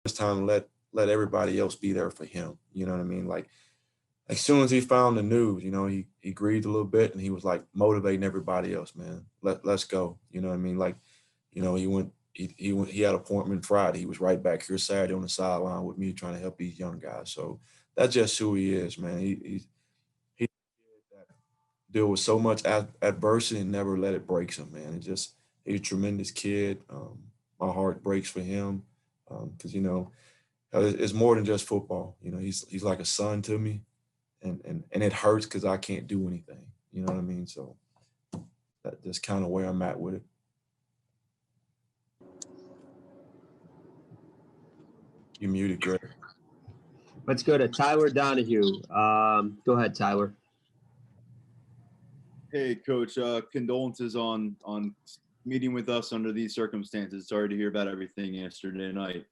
it's time to let everybody else be there for him. You know what I mean? Like as soon as he found the news, he grieved a little bit and he was like motivating everybody else, man. Let's go. You know what I mean? Like, he went he had an appointment Friday. He was right back here Saturday on the sideline with me trying to help these young guys. So that's just who he is, man. He deal with so much adversity and never let it break him, man. He's a tremendous kid. My heart breaks for him because it's more than just football. He's like a son to me, and it hurts because I can't do anything. You know what I mean? So that's kind of where I'm at with it. You muted, Greg. Let's go to Tyler Donahue. Go ahead, Tyler. Hey, Coach. Condolences on meeting with us under these circumstances. Sorry to hear about everything yesterday night.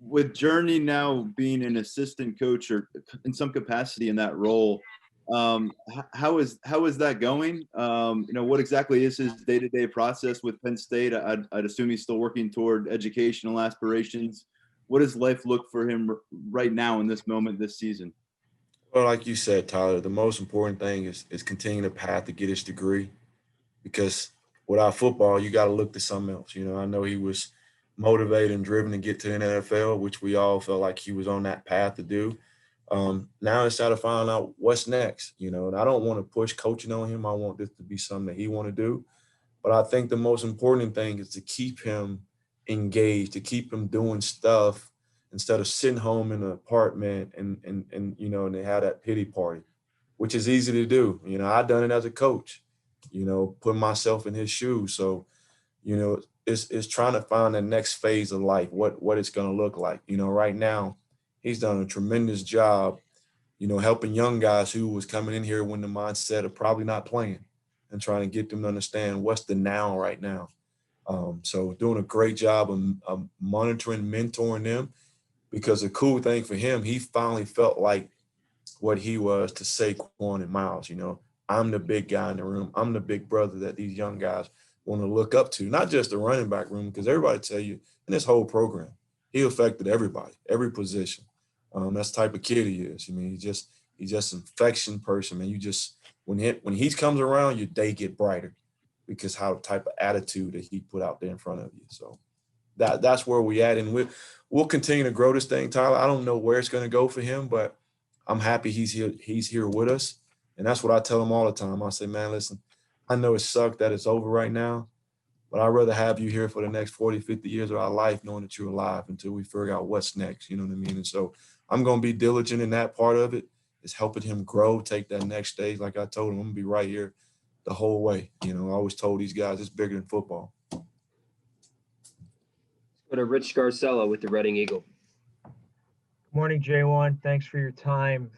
With Journey now being an assistant coach or in some capacity in that role, how is that going? What exactly is his day-to-day process with Penn State? I'd assume he's still working toward educational aspirations. What does life look for him right now in this moment this season? Well, like you said, Tyler, the most important thing is continuing the path to get his degree because without football, you got to look to something else. I know he was motivated and driven to get to the NFL, which we all felt like he was on that path to do. Now it's time to find out what's next, and I don't want to push coaching on him. I want this to be something that he want to do. But I think the most important thing is to keep him engaged, to keep him doing stuff instead of sitting home in an apartment and they have that pity party, which is easy to do. I've done it as a coach, putting myself in his shoes. So, it's trying to find the next phase of life, what it's gonna look like. Right now, he's done a tremendous job, helping young guys who was coming in here when the mindset of probably not playing and trying to get them to understand what's the now right now. So doing a great job of monitoring, mentoring them because the cool thing for him, he finally felt like what he was to Saquon and Miles. I'm the big guy in the room. I'm the big brother that these young guys want to look up to, not just the running back room, because everybody tell you in this whole program, he affected everybody, every position. That's the type of kid he is. I mean, he's just an infection person, man. You just when he comes around, your day get brighter because how type of attitude that he put out there in front of you. So that's where we at, and we'll continue to grow this thing, Tyler. I don't know where it's going to go for him, but I'm happy he's here. He's here with us, and that's what I tell him all the time. I say, man, listen, I know it sucked that it's over right now, but I'd rather have you here for the next 40, 50 years of our life, knowing that you're alive until we figure out what's next. You know what I mean? And so I'm going to be diligent in that part of it. Is helping him grow, take that next stage. Like I told him, I'm going to be right here the whole way. I always told these guys it's bigger than football. Let's go to Rich Scarcella with the Reading Eagle. Morning, J1. Thanks for your time.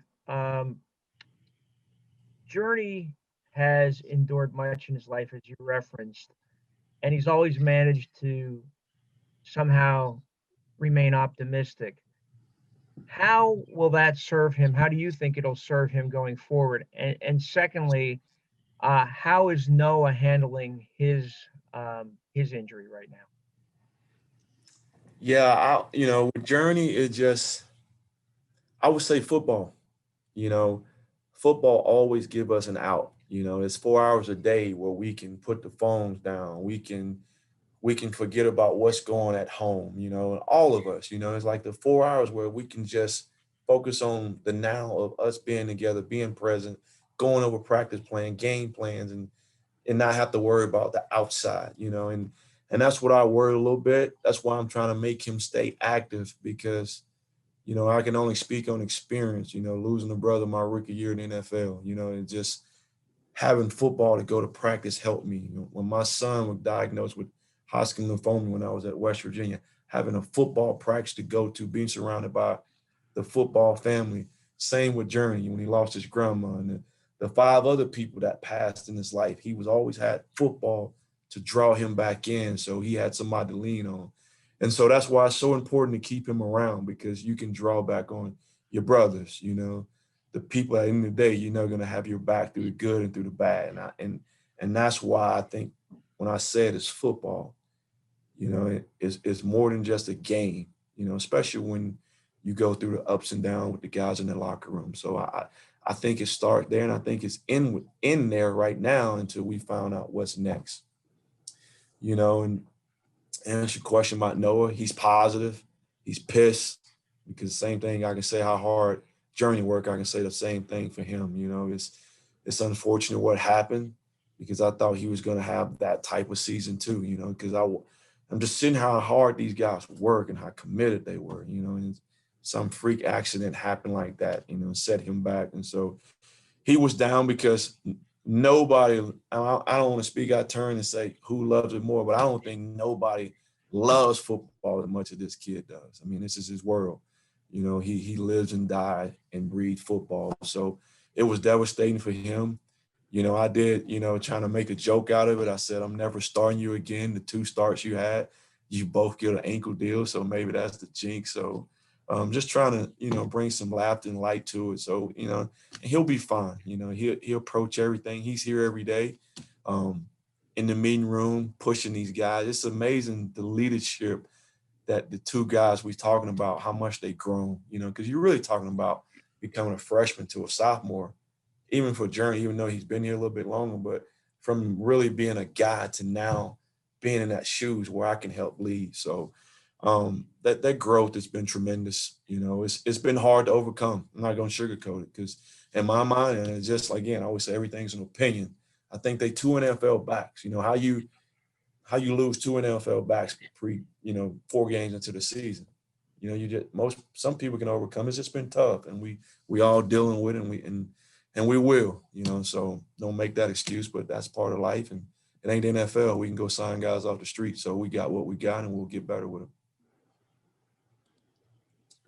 Journey has endured much in his life, as you referenced, and he's always managed to somehow remain optimistic. How will that serve him? How do you think it'll serve him going forward? And secondly, how is Noah handling his injury right now? Yeah, with Journey, I would say football. You know, football always give us an out. It's 4 hours a day where we can put the phones down. We can forget about what's going at home. And all of us. It's like the 4 hours where we can just focus on the now of us being together, being present, going over practice plan, game plans, and not have to worry about the outside. And that's what I worry a little bit. That's why I'm trying to make him stay active because I can only speak on experience, losing a brother my rookie year in the NFL, and just having football to go to practice helped me. When my son was diagnosed with Hodgkin lymphoma when I was at West Virginia, having a football practice to go to, being surrounded by the football family. Same with Journey when he lost his grandma and the five other people that passed in his life. He was always had football to draw him back in. So he had somebody to lean on. And so that's why it's so important to keep him around because you can draw back on your brothers, the people at the end of the day, going to have your back through the good and through the bad. And that's why I think when I said it's football, You know, it's more than just a game, you know, especially when you go through the ups and downs with the guys in the locker room. So I think it starts there, and I think it's in there right now until we found out what's next. You know, and answer your question about Noah, he's positive, he's pissed, because same thing I can say how hard Journey work, I can say the same thing for him. You know, it's unfortunate what happened, because I thought he was going to have that type of season too. You know, because I'm just seeing how hard these guys work and how committed they were. You know, and some freak accident happened like that. You know, set him back, and so he was down because nobody, I don't want to speak out of turn and say who loves it more, but I don't think nobody loves football as much as this kid does. I mean, this is his world. You know, he lives and dies and breathes football. So it was devastating for him. You know, I did, you know, trying to make a joke out of it. I said, I'm never starting you again. The 2 starts you had, you both get an ankle deal. So maybe that's the jinx. So just trying to, you know, bring some laughter and light to it. So, you know, he'll be fine. You know, he'll approach everything. He's here every day, in the meeting room, pushing these guys. It's amazing the leadership that the 2 guys we're talking about, how much they grown, you know, because you're really talking about becoming a freshman to a sophomore, even for Journey, even though he's been here a little bit longer, but from really being a guy to now being in that shoes where I can help lead. So that growth has been tremendous. You know, it's been hard to overcome. I'm not going to sugarcoat it, because in my mind, and it's just, again, I always say everything's an opinion. I think they 2 NFL backs. You know, how you lose 2 NFL backs you know, 4 games into the season. You know, some people can overcome. It's just been tough, and we all dealing with it, and we will, you know. So don't make that excuse, but that's part of life, and it ain't the NFL. We can go sign guys off the street. So we got what we got, and we'll get better with them.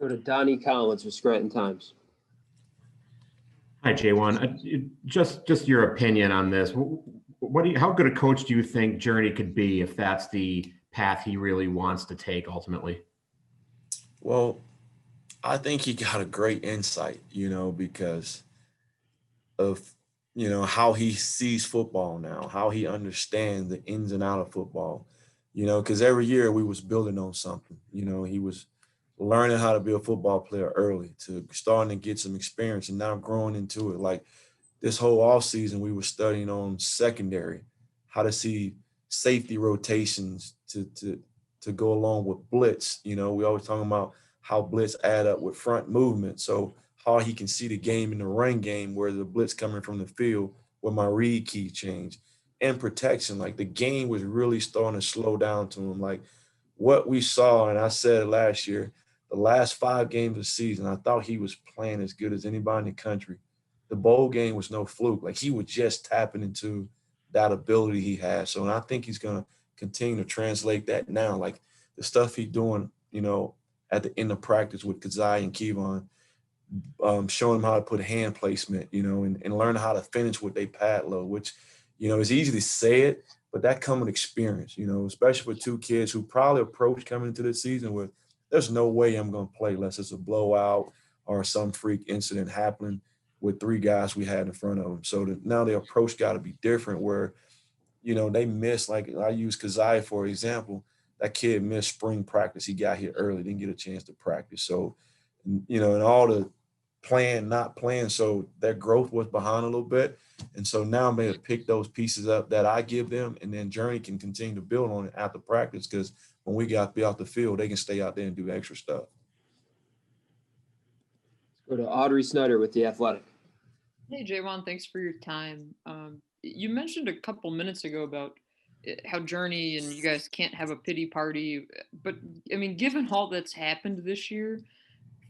Go to Donnie Collins with Scranton Times. Hi, J1. Just your opinion on this. How good a coach do you think Journey could be if that's the path he really wants to take ultimately? Well, I think he got a great insight, you know, because of, you know, how he sees football now, how he understands the ins and out of football, you know, because every year we was building on something. You know, he was learning how to be a football player early, to starting to get some experience, and now growing into it. Like this whole off season, we were studying on secondary, how to see safety rotations to go along with blitz. You know, we always talking about how blitz add up with front movement. So how he can see the game in the run game, where the blitz coming from the field, where my read key change, and protection. Like the game was really starting to slow down to him. Like what we saw, and I said last year, the last 5 games of the season, I thought he was playing as good as anybody in the country. The bowl game was no fluke. Like he was just tapping into that ability he has. So, and I think he's going to continue to translate that now. Like the stuff he's doing, you know, at the end of practice with Kazai and Kevon, showing them how to put hand placement, you know, and learn how to finish with their pad load, which, you know, it's easy to say it, but that comes with experience, you know, especially for 2 kids who probably approach coming into the season with, there's no way I'm going to play unless it's a blowout or some freak incident happening with 3 guys we had in front of them. So now the approach got to be different, where, you know, they missed, like I use Kazai for example, that kid missed spring practice. He got here early, didn't get a chance to practice. So, you know, and all the playing, not playing. So their growth was behind a little bit. And so now I'm able to pick those pieces up that I give them, and then Journey can continue to build on it after practice, because when we got to be out the field, they can stay out there and do extra stuff. Let's go to Audrey Snyder with The Athletic. Hey, J1, thanks for your time. You mentioned a couple minutes ago about how Journey and you guys can't have a pity party, but I mean, given all that's happened this year,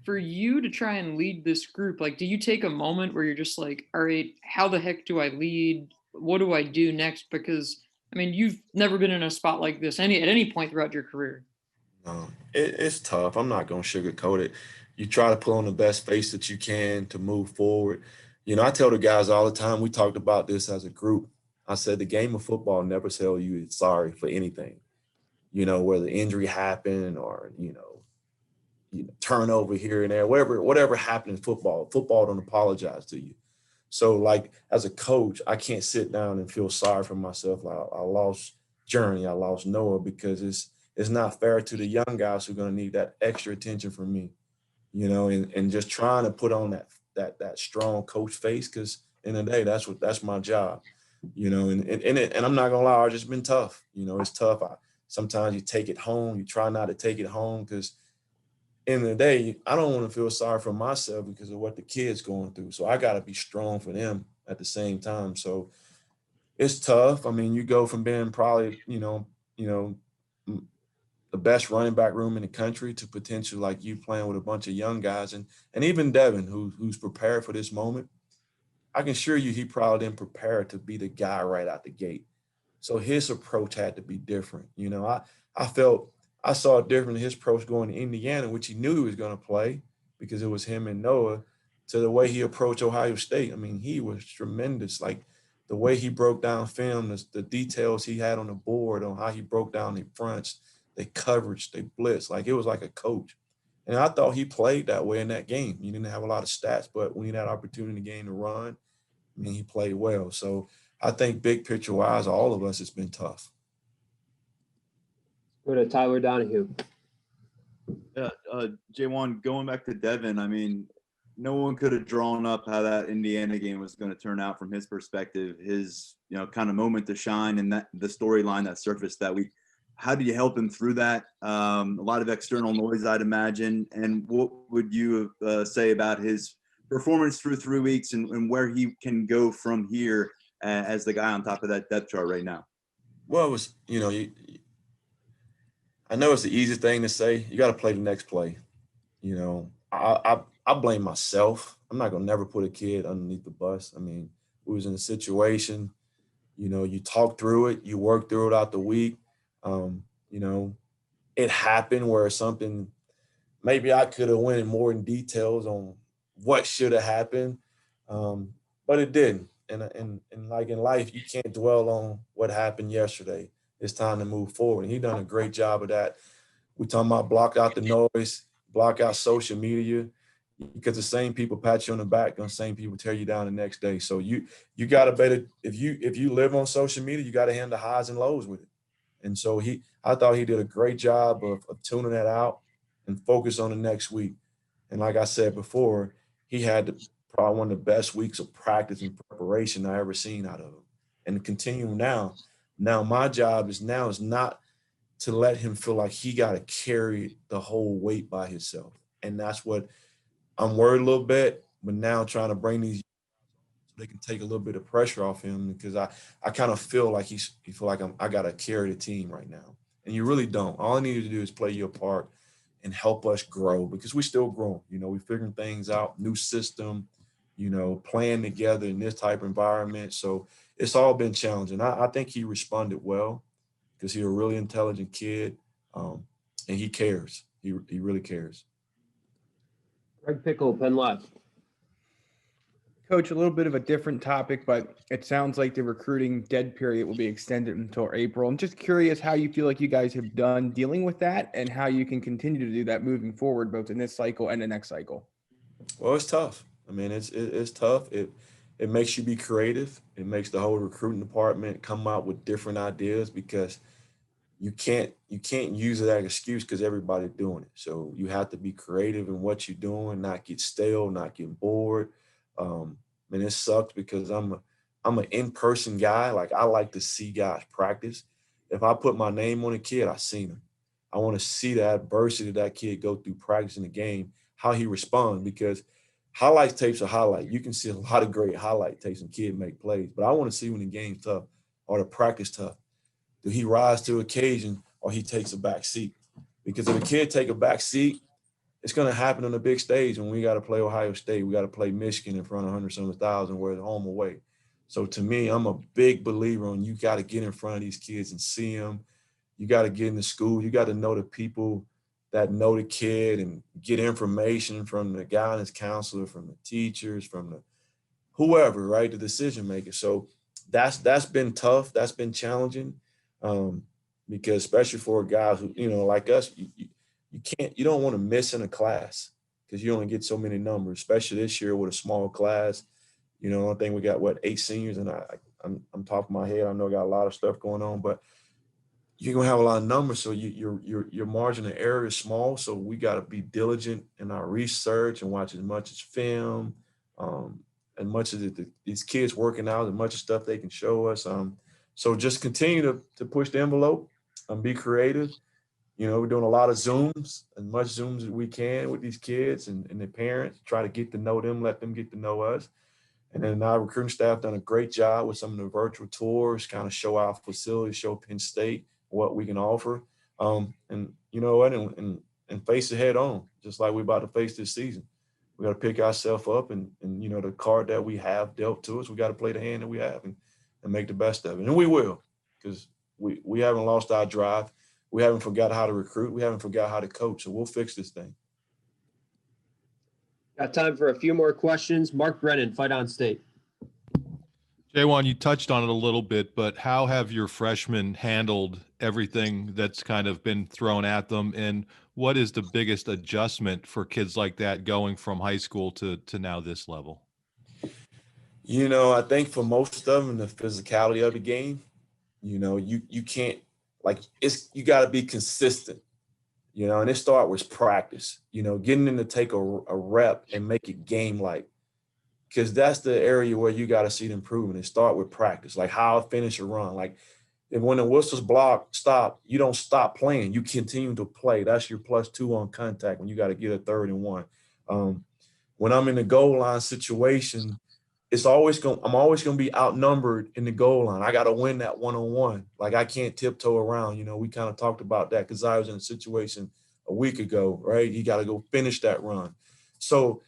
for you to try and lead this group, like, do you take a moment where you're just like, all right, how the heck do I lead? What do I do next? Because I mean, you've never been in a spot like this at any point throughout your career. No, it's tough. I'm not going to sugarcoat it. You try to put on the best face that you can to move forward. You know, I tell the guys all the time, we talked about this as a group. I said the game of football never tell you it's sorry for anything. You know, whether injury happened or, you know, turnover here and there, whatever happened in football don't apologize to you. So like as a coach, I can't sit down and feel sorry for myself. Like I lost Journey, I lost Noah, because it's it's not fair to the young guys who are going to need that extra attention from me, and just trying to put on that strong coach face, because in the day, that's my job, and I'm not gonna lie, it's just been tough. It's tough. Sometimes you take it home, you try not to take it home, because in the day, I don't want to feel sorry for myself because of what the kids going through. So I got to be strong for them at the same time. So it's tough. I mean, you go from being probably, the best running back room in the country to potential like you playing with a bunch of young guys, and even Devin, who's prepared for this moment. I can assure you he probably didn't prepare to be the guy right out the gate. So his approach had to be different. I felt I saw a different in his approach going to Indiana, which he knew he was going to play because it was him and Noah, to the way he approached Ohio State. I mean, he was tremendous. Like the way he broke down film, the details he had on the board on how he broke down the fronts, the coverage, they blitz. Like it was like a coach. And I thought he played that way in that game. He didn't have a lot of stats, but when he had opportunity in the game to run, I mean, he played well. So I think big picture wise, all of us, it's been tough. Go to Tyler Donahue. Yeah, J1, going back to Devin, I mean, no one could have drawn up how that Indiana game was going to turn out from his perspective, his, kind of moment to shine, and that the storyline that surfaced that week. How did you help him through that? A lot of external noise, I'd imagine. And what would you say about his performance through 3 weeks and where he can go from here as the guy on top of that depth chart right now? Well, it was, I know it's the easiest thing to say. You got to play the next play. I blame myself. I'm not gonna never put a kid underneath the bus. I mean, we was in a situation. You talk through it, you work through it out the week. Um, it happened where something maybe I could have went in more in details on what should have happened, but it didn't. And like in life, you can't dwell on what happened yesterday. It's time to move forward. And he done a great job of that. We talking about block out the noise, block out social media, because the same people pat you on the back, the same people tear you down the next day. So you got to better, if you live on social media, you got to handle the highs and lows with it. And so I thought he did a great job of tuning that out and focus on the next week. And like I said before, he had probably one of the best weeks of practice and preparation I ever seen out of him. And continue now. Now my job is not to let him feel like he got to carry the whole weight by himself. And that's what I'm worried a little bit, but now trying to bring these so they can take a little bit of pressure off him, because I kind of feel like he feel like I got to carry the team right now. And you really don't. All I need you to do is play your part and help us grow, because we still growing. We're figuring things out, new system, playing together in this type of environment. So it's all been challenging. I think he responded well because he's a really intelligent kid, and he cares. He really cares. Greg Pickle, Penn Left. Coach, a little bit of a different topic, but it sounds like the recruiting dead period will be extended until April. I'm just curious how you feel like you guys have done dealing with that and how you can continue to do that moving forward, both in this cycle and the next cycle. Well, it's tough. I mean, it's tough. It makes you be creative. It makes the whole recruiting department come out with different ideas, because you can't use it as an excuse because everybody's doing it. So you have to be creative in what you're doing, not get stale, not get bored. And it sucks because I'm an in-person guy. Like, I like to see guys practice. If I put my name on a kid, I seen him. I want to see the adversity that kid go through practicing the game, how he responds, because highlight tapes are highlight. You can see a lot of great highlight tapes and kid make plays, but I want to see when the game's tough or the practice tough. Do he rise to occasion or he takes a back seat? Because if a kid take a back seat, it's going to happen on the big stage when we got to play Ohio State. We got to play Michigan in front of 100-some-thousand where it's home away. So to me, I'm a big believer on you got to get in front of these kids and see them. You got to get in the school. You got to know the people that know the kid and get information from the guidance counselor, from the teachers, from the whoever, right, the decision maker. So that's been tough. That's been challenging, because especially for guys who, like us, you don't want to miss in a class because you only get so many numbers, especially this year with a small class. I think we got 8 seniors, and I'm top of my head. I know I got a lot of stuff going on, but you're gonna have a lot of numbers, so your margin of error is small. So we got to be diligent in our research and watch as much as film, as much as these kids working out, as much as stuff they can show us. So just continue to push the envelope and be creative. We're doing a lot of Zooms, as much Zooms as we can with these kids and their parents, try to get to know them, let them get to know us. And then our recruiting staff done a great job with some of the virtual tours, kind of show our facilities, show Penn State what we can offer. And you know what, and face it head on, just like we're about to face this season. We got to pick ourselves up and the card that we have dealt to us, we got to play the hand that we have and make the best of it. And we will, because we haven't lost our drive. We haven't forgot how to recruit. We haven't forgot how to coach. So we'll fix this thing. Got time for a few more questions. Mark Brennan, Fight On State. J1, you touched on it a little bit, but how have your freshmen handled everything that's kind of been thrown at them? And what is the biggest adjustment for kids like that going from high school to now this level? I think for most of them, the physicality of the game, you can't, you got to be consistent, and it start with practice, getting them to take a rep and make it game-like, because that's the area where you got to see the improvement. It start with practice, like how I finish a run. Like if when the whistle's blocked, stop, you don't stop playing. You continue to play. That's your +2 on contact when you got to get a 3rd and 1. When I'm in the goal line situation, I'm always gonna be outnumbered in the goal line. I got to win that 1-on-1. Like I can't tiptoe around. We kind of talked about that because I was in a situation a week ago, right? You got to go finish that run. So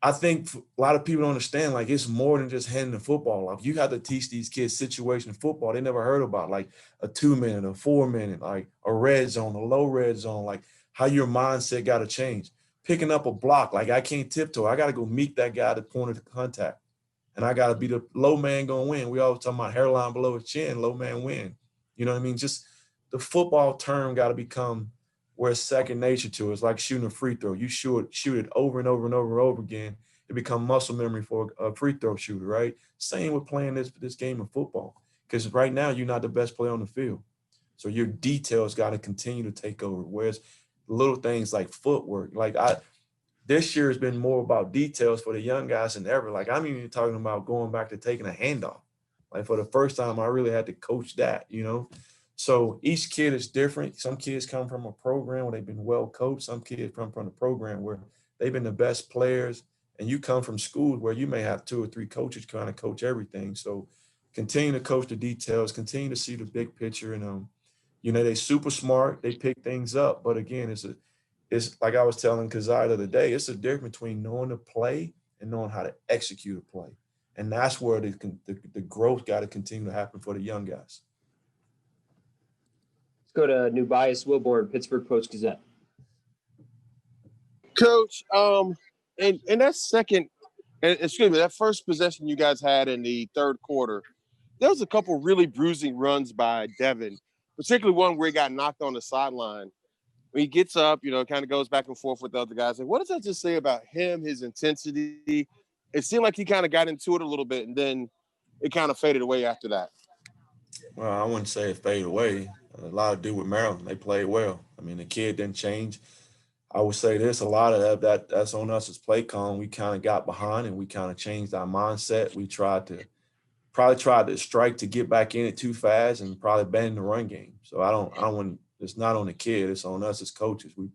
I think a lot of people don't understand, like it's more than just handing the football off. You have to teach these kids situational football they never heard about, like a 2-minute, a 4-minute, like a red zone, a low red zone, like how your mindset got to change. Picking up a block, like I can't tiptoe. I got to go meet that guy at the point of the contact. And I got to be the low man going to win. We always talking about hairline below his chin, low man win. You know what I mean? Just the football term got to become where it's second nature to. It's like shooting a free throw. You shoot it over and over and over and over again. It become muscle memory for a free throw shooter, right? Same with playing this game of football. Because right now you're not the best player on the field. So your details got to continue to take over. Whereas little things like footwork, this year has been more about details for the young guys than ever. Like I'm even talking about going back to taking a handoff. Like for the first time, I really had to coach that, So each kid is different. Some kids come from a program where they've been well coached. Some kids come from a program where they've been the best players. And you come from schools where you may have 2 or 3 coaches kind of coach everything. So continue to coach the details, continue to see the big picture. And, they super smart. They pick things up. But again, it's like I was telling Kazai the other day, it's a difference between knowing to play and knowing how to execute a play. And that's where the growth got to continue to happen for the young guys. Let's go to Nubias Wilborn, Pittsburgh Post-Gazette. Coach, and that first possession you guys had in the third quarter, there was a couple really bruising runs by Devin, particularly one where he got knocked on the sideline. When he gets up, kind of goes back and forth with the other guys. Like, what does that just say about him, his intensity? It seemed like he kind of got into it a little bit, and then it kind of faded away after that. Well, I wouldn't say it faded away. A lot to do with Maryland. They played well. I mean, the kid didn't change. I would say this, a lot of that's on us as play call. We kind of got behind and we kind of changed our mindset. We tried to strike to get back in it too fast and probably abandon the run game. So I don't want, it's not on the kid, it's on us as coaches. We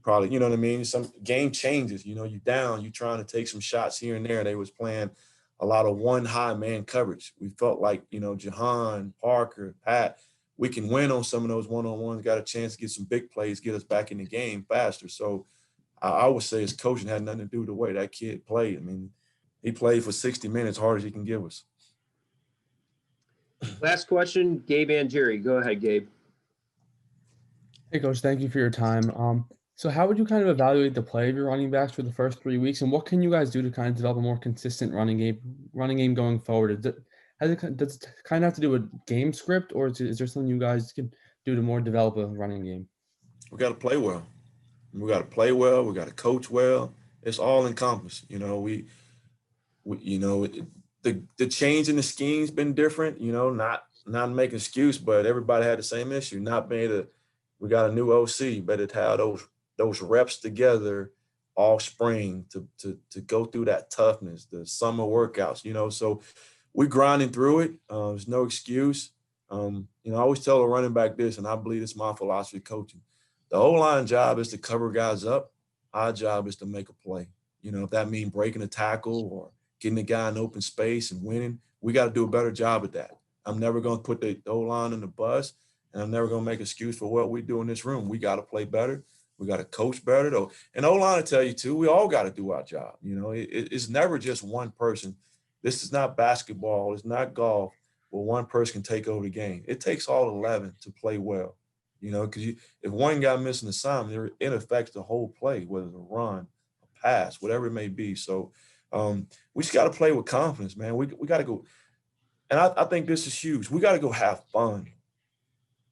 probably, you know what I mean? Some game changes, you're down, you're trying to take some shots here and there. They was playing a lot of one high man coverage. We felt like, Jahan, Parker, Pat, we can win on some of those one-on-ones, got a chance to get some big plays, get us back in the game faster. So I would say his coaching had nothing to do with the way that kid played. I mean, he played for 60 minutes, hard as he can give us. Last question, Gabe Angieri. Go ahead, Gabe. Hey, Coach, thank you for your time. So how would you kind of evaluate the play of your running backs for the first 3 weeks, and what can you guys do to kind of develop a more consistent running game going forward? Does it kind of have to do with game script, or is there something you guys can do to more develop a running game? We got to play well. We got to play well. We got to coach well. It's all encompassed. The change in the scheme's been different. Not not make an excuse, but everybody had the same issue. Not being able to, we got a new OC, but it had those reps together all spring to go through that toughness, the summer workouts, you know. So we grinding through it. There's no excuse. You know, I always tell a running back this, and I believe it's my philosophy of coaching. The O-line job is to cover guys up. Our job is to make a play. You know, if that means breaking a tackle or getting the guy in open space and winning, we got to do a better job at that. I'm never going to put the O-line in the bus, and I'm never going to make an excuse for what we do in this room. We got to play better. We got to coach better, though. And O-line will tell you, too, we all got to do our job. You know, it's never just one person. This is not basketball. It's not golf where one person can take over the game. It takes all 11 to play well. You know, because if one guy missing an assignment, it affects the whole play, whether it's a run, a pass, whatever it may be. So we just got to play with confidence, man. We got to go. And I think this is huge. We got to go have fun.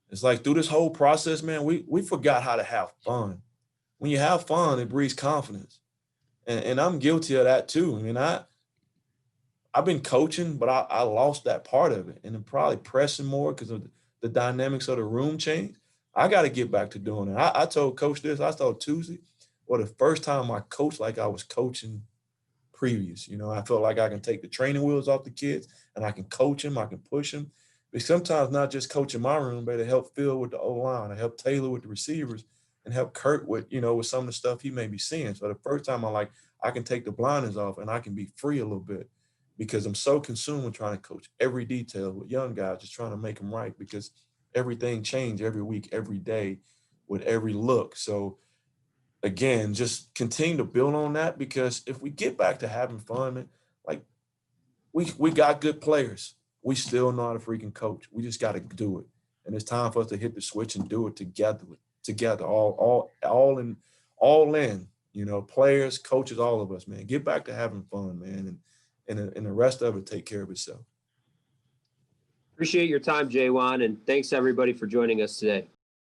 It's like through this whole process, man, we forgot how to have fun. When you have fun, it breeds confidence. And I'm guilty of that too. I mean, I've been coaching, but I lost that part of it. And I'm probably pressing more because of the dynamics of the room change. I got to get back to doing it. I told Coach this. I told Tuesday, well, the first time I coached like I was coaching previous. You know, I felt like I can take the training wheels off the kids and I can coach them. I can push them. But sometimes not just coaching my room, but to help Phil with the O-line, to help Taylor with the receivers, and help Kurt with, you know, with some of the stuff he may be seeing. So the first time I can take the blinders off and I can be free a little bit because I'm so consumed with trying to coach every detail with young guys, just trying to make them right because everything changed every week, every day with every look. So again, just continue to build on that because if we get back to having fun, man, like we got good players. We still know how to freaking coach. We just got to do it. And it's time for us to hit the switch and do it together, all in, you know, players, coaches, all of us, man. Get back to having fun, man. And the rest of it take care of itself. Appreciate your time, Jaywan, and thanks everybody for joining us today.